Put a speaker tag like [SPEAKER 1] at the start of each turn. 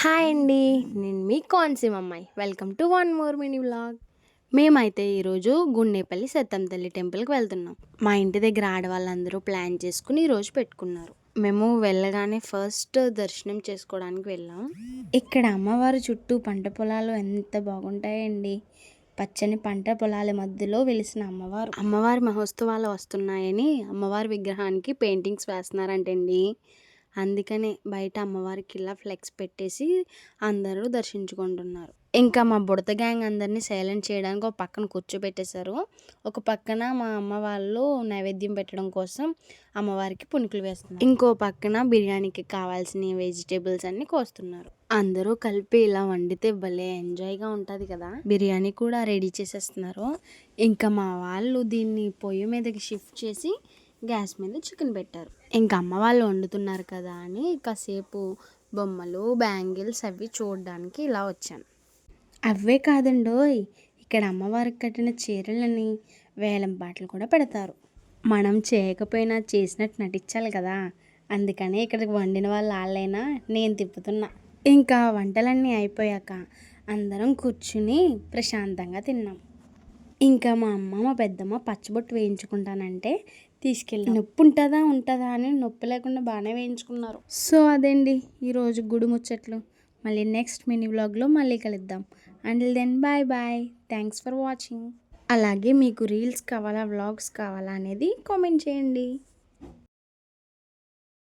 [SPEAKER 1] Hi అండి. నేను మీ కోనసీమ అమ్మాయి. Welcome to one more mini vlog. మేమైతే ఈరోజు గుండేపల్లి సత్యం తల్లి టెంపుల్కి వెళ్తున్నాం. మా ఇంటి దగ్గర ఆడవాళ్ళందరూ ప్లాన్ చేసుకుని ఈరోజు పెట్టుకున్నారు. మేము వెళ్ళగానే ఫస్ట్ దర్శనం చేసుకోవడానికి వెళ్ళాం. ఇక్కడ అమ్మవారి చుట్టూ పంట పొలాలు ఎంత బాగుంటాయండి. పచ్చని పంట పొలాల మధ్యలో వెలిసిన అమ్మవారి మహోత్సవాలు వస్తున్నాయని అమ్మవారి విగ్రహానికి పెయింటింగ్స్ వేస్తున్నారంటండి. అందుకనే బయట అమ్మవారికి ఇలా ఫ్లెక్స్ పెట్టేసి అందరూ దర్శించుకుంటున్నారు. ఇంకా మా బుడత గ్యాంగ్ అందరినీ సైలెంట్ చేయడానికి ఒక పక్కన కూర్చోబెట్టేశారు. ఒక పక్కన మా అమ్మ వాళ్ళు నైవేద్యం పెట్టడం కోసం అమ్మవారికి పునుకులు వేస్తున్నారు. ఇంకో పక్కన బిర్యానీకి కావాల్సిన వెజిటేబుల్స్ అన్ని కోస్తున్నారు. అందరూ కలిపి ఇలా వండితే భలే ఎంజాయ్గా ఉంటుంది కదా. బిర్యానీ కూడా రెడీ చేసేస్తున్నారు. ఇంకా మా వాళ్ళు దీన్ని పొయ్యి మీదకి షిఫ్ట్ చేసి గ్యాస్ మీద చికెన్ పెట్టారు. ఇంకా అమ్మ వాళ్ళు వండుతున్నారు కదా అని కాసేపు బొమ్మలు, బ్యాంగిల్స్ అవి చూడడానికి ఇలా వచ్చాను. అవే కాదండోయ్, ఇక్కడ అమ్మవారికి కట్టిన చీరలని వేలం పాటలు కూడా పెడతారు. మనం చేయకపోయినా చేసినట్టు నటించాలి కదా. అందుకనే ఇక్కడికి వండిన వాళ్ళు వాళ్ళైనా నేను తిప్పుతున్నా. ఇంకా వంటలన్నీ అయిపోయాక అందరం కూర్చుని ప్రశాంతంగా తిన్నాం. ఇంకా మా అమ్మ మా పెద్దమ్మ పచ్చబొట్టు వేయించుకుంటానంటే తీసుకెళ్ళి నొప్పి ఉంటుందా అని నొప్పి లేకుండా బాగానే వేయించుకున్నారు. సో అదండి ఈరోజు గుడి ముచ్చట్లు. మళ్ళీ నెక్స్ట్ మినీ వ్లాగ్లో మళ్ళీ కలుద్దాం. Until then bye bye. Thanks for watching. అలాగే మీకు రీల్స్ కావాలా, వ్లాగ్స్ కావాలా అనేది కామెంట్ చేయండి.